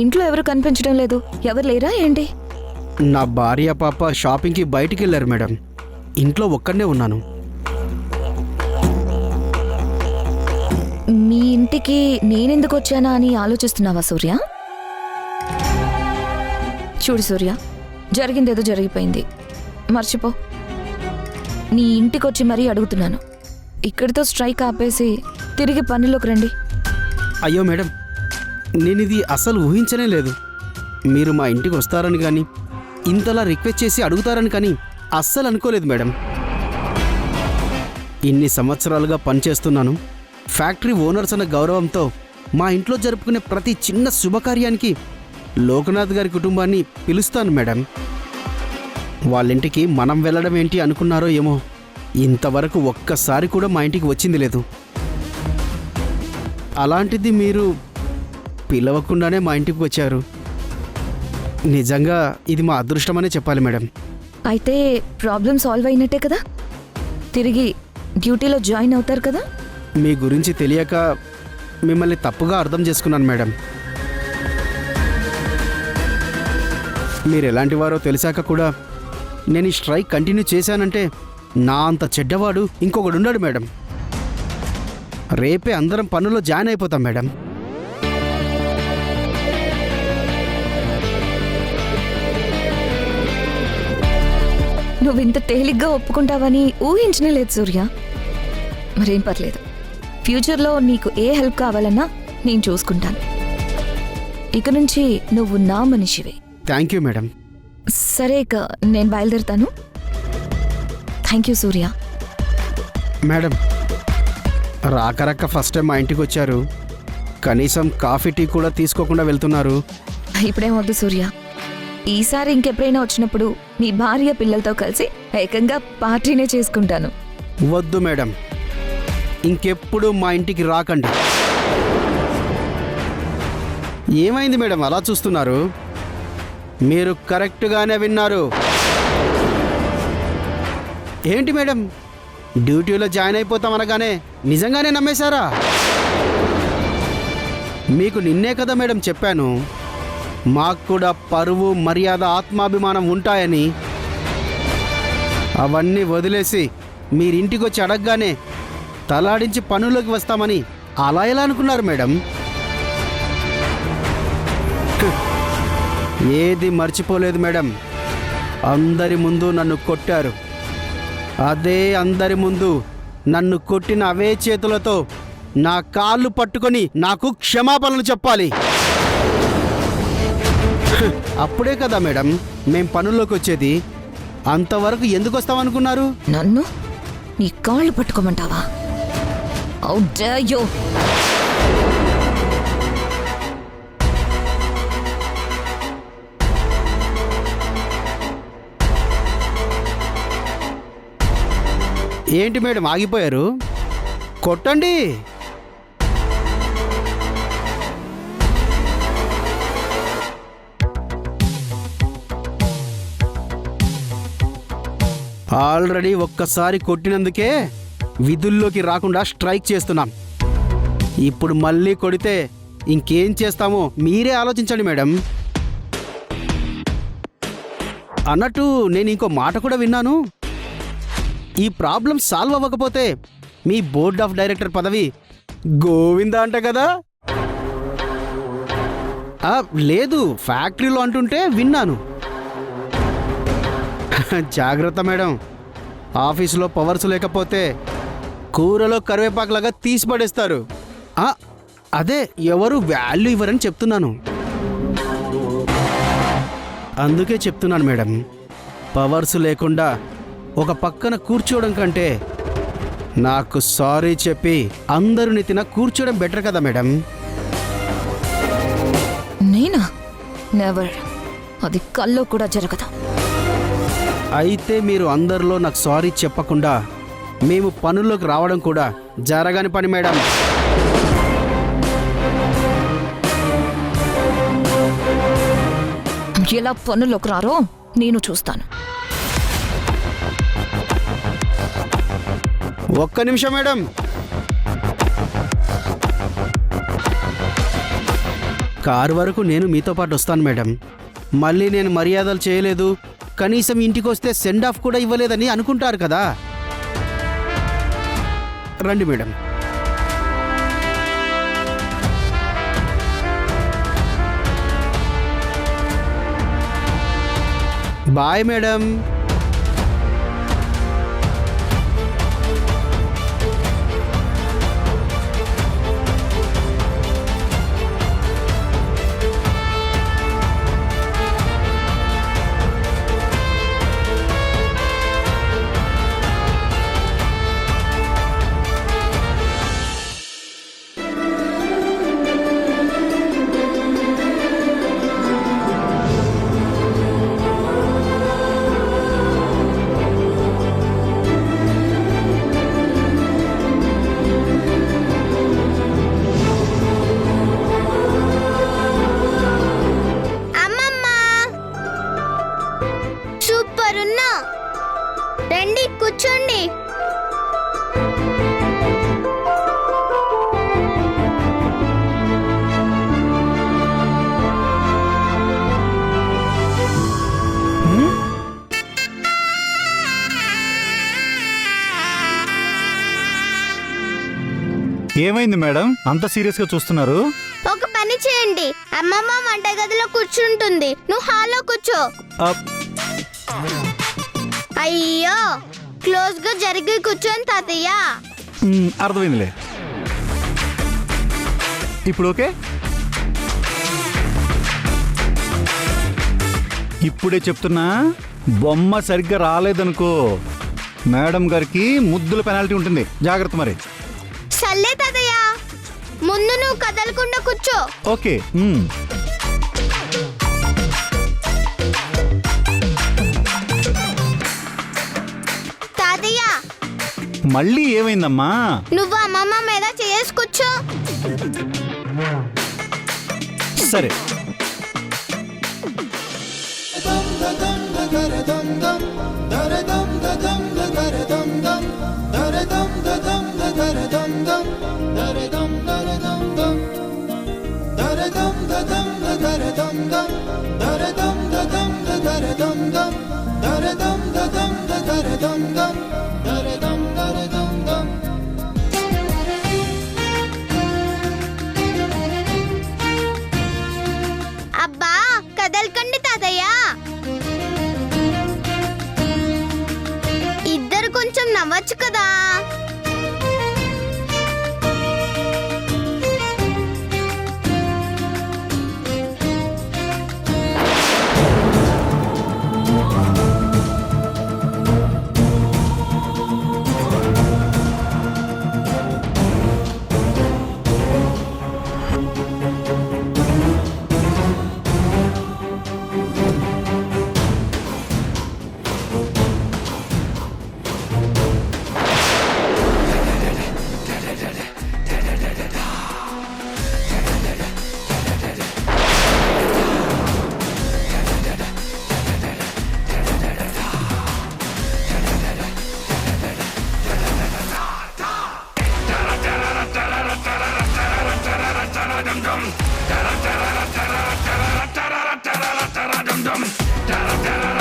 ఇంట్లో ఎవరు కనిపించడం లేదు. ఎవరు లేరా ఏంటి? నా భార్య పాప షాపింగ్కి బయటికి వెళ్ళారు మేడం. ఇంట్లో ఒక్కడనే ఉన్నాను. మీ ఇంటికి నేనెందుకు వచ్చానా అని ఆలోచిస్తున్నావా సూర్య? చూడు సూర్య, జరిగిందేదో జరిగిపోయింది, మర్చిపో. నీ ఇంటికొచ్చి మరీ అడుగుతున్నాను, ఇక్కడితో స్ట్రైక్ ఆపేసి తిరిగి పనిలోకి రండి. అయ్యో మేడం, నేను ఇది అసలు ఊహించనే లేదు. మీరు మా ఇంటికి వస్తారని కానీ ఇంతలా రిక్వెస్ట్ చేసి అడుగుతారని కానీ అస్సలు అనుకోలేదు మేడం. ఇన్ని సంవత్సరాలుగా పనిచేస్తున్నాను. ఫ్యాక్టరీ ఓనర్స్ అన్న గౌరవంతో మా ఇంట్లో జరుపుకునే ప్రతి చిన్న శుభకార్యానికి లోకనాథ్ గారి కుటుంబాన్ని పిలుస్తాను మేడం. వాళ్ళింటికి మనం వెళ్ళడం ఏంటి అనుకున్నారో ఏమో, ఇంతవరకు ఒక్కసారి కూడా మా ఇంటికి వచ్చింది లేదు. అలాంటిది మీరు పిలవకుండానే మా ఇంటికి వచ్చారు. నిజంగా ఇది మా అదృష్టమనే చెప్పాలి మేడం. అయితే ప్రాబ్లం సాల్వ్ అయినట్టే కదా? తిరిగి డ్యూటీలో జాయిన్ అవుతారు కదా? మీ గురించి తెలియక మిమ్మల్ని తప్పుగా అర్థం చేసుకున్నాను మేడం. మీరు ఎలాంటి వారో తెలిసాక కూడా నేను ఈ స్ట్రైక్ కంటిన్యూ చేశానంటే నా అంత చెడ్డవాడు ఇంకొకడున్నాడు మేడం. రేపే అందరం పనుల్లో జాయిన్ అయిపోతాం మేడం. నువ్వు ఇంత తేలిగ్గా ఒప్పుకుంటావని ఊహించనే లేదు సూర్య. మరేం పర్లేదు, ఫ్యూచర్లో నీకు ఏ హెల్ప్ కావాలన్నా నేను చూసుకుంటాను. ఇక నుంచి నువ్వు నా మనిషివే. Thank you madam. సరే, ఇక నేను బయలుదేరుతాను. Thank you Surya. మేడం, రాక ఫస్ట్ టైం మా ఇంటికి వచ్చారు. కనీసం కాఫీ టీ కూడా తీసుకోకుండా వెళ్తున్నారు. ఇప్పుడేం వద్దు సూర్య. ఈసారి ఇంకెప్పుడైనా వచ్చినప్పుడు నీ భార్య పిల్లలతో కలిసి ఏకంగా పార్టీనే చేసుకుంటాను. వద్దు మేడం, ఇంకెప్పుడు మా ఇంటికి రాకండి. ఏమైంది మేడం అలా చూస్తున్నారు? మీరు కరెక్ట్గానే విన్నారు. ఏంటి మేడం, డ్యూటీలో జాయిన్ అయిపోతాం అనగానే నిజంగానే నమ్మేశారా? మీకు నిన్నే కదా మేడం చెప్పాను, మాకు కూడా పరువు, మర్యాద, ఆత్మాభిమానం ఉంటాయని. అవన్నీ వదిలేసి మీరింటికి వచ్చి అడగగానే తలాడించి పనుల్లోకి వస్తామని అలా ఎలా అనుకున్నారు మేడం? ఏది మర్చిపోలేదు మేడం. అందరి ముందు నన్ను కొట్టారు. అదే అందరి ముందు నన్ను కొట్టిన అవే చేతులతో నా కాళ్ళు పట్టుకొని నాకు క్షమాపణలు చెప్పాలి. అప్పుడే కదా మేడం మేం పనుల్లోకి వచ్చేది. అంతవరకు ఎందుకు వస్తామనుకున్నారు? నన్ను నీ కాళ్ళు పట్టుకోమంటావా? How dare you! ఏంటి మేడం ఆగిపోయారు? కొట్టండి. ఆల్రెడీ ఒక్కసారి కొట్టినందుకే విధుల్లోకి రాకుండా స్ట్రైక్ చేస్తున్నాం. ఇప్పుడు మళ్ళీ కొడితే ఇంకేం చేస్తామో మీరే ఆలోచించండి మేడం. అన్నట్టు నేను ఇంకో మాట కూడా విన్నాను. ఈ ప్రాబ్లం సాల్వ్ అవ్వకపోతే మీ బోర్డ్ ఆఫ్ డైరెక్టర్ పదవి గోవిందా అంట కదా? లేదు, ఫ్యాక్టరీలో అంటుంటే విన్నాను. జాగ్రత్త మేడం, ఆఫీసులో పవర్స్ లేకపోతే కూరలో కరివేపాకులాగా తీసి పడేస్తారు. అదే ఎవరు వాల్యూ ఇవ్వరని చెప్తున్నాను. అందుకే చెప్తున్నాను మేడం, పవర్స్ లేకుండా ఒక పక్కన కూర్చోవడం కంటే నాకు సారీ చెప్పి అందరూ నెత్తిన కూర్చోవడం బెటర్ కదా మేడం. నేనా? నెవర్. అది కల్లో కూడా జరగదు. అయితే మీరు అందరిలో నాకు సారీ చెప్పకుండా మేము పనుల్లోకి రావడం కూడా జరగని పని మేడం. ఎలా పనుల్లోకి రారో నేను చూస్తాను. ఒక్క నిమిషం మేడం. కారు వరకు నేను మీతో పాటు వస్తాను మేడం. మళ్ళీ నేను మర్యాదలు చేయలేదు, కనీసం ఇంటికి వస్తే సెండ్ ఆఫ్ కూడా ఇవ్వలేదని అనుకుంటారు కదా. రండి మేడం. Bye madam. రండి కూర్చోండి. ఏమైంది మేడం, అంత సీరియస్ గా చూస్తున్నారు? ఒక పని చేయండి, అమ్మమ్మ వంటగదిలో కూర్చుంటుంది, నువ్వు హాల్లో కూర్చో. అయ్యో, క్లోజ్ గా జరిగి కూర్చొని తాతయ్య. అర్థమైందిలే. ఇప్పుడు ఓకే? ఇప్పుడే చెప్తున్నా, బొమ్మ సరిగ్గా రాలేదనుకో మేడం గారికి ముద్దుల పెనాల్టీ ఉంటుంది, జాగ్రత్త. మరి సర్లే తాతయ్య, ముందు నువ్వు కదలకుండా కూర్చో. ఓకే. తాతయ్య, మళ్ళీ ఏమైందమ్మా? నువ్వు అమ్మమ్మ మీద చేసి కూర్చో. సరే. అబ్బా, కదలకండి తాతయ్య. ఇద్దరు కొంచెం నవ్వచ్చు కదా. Dum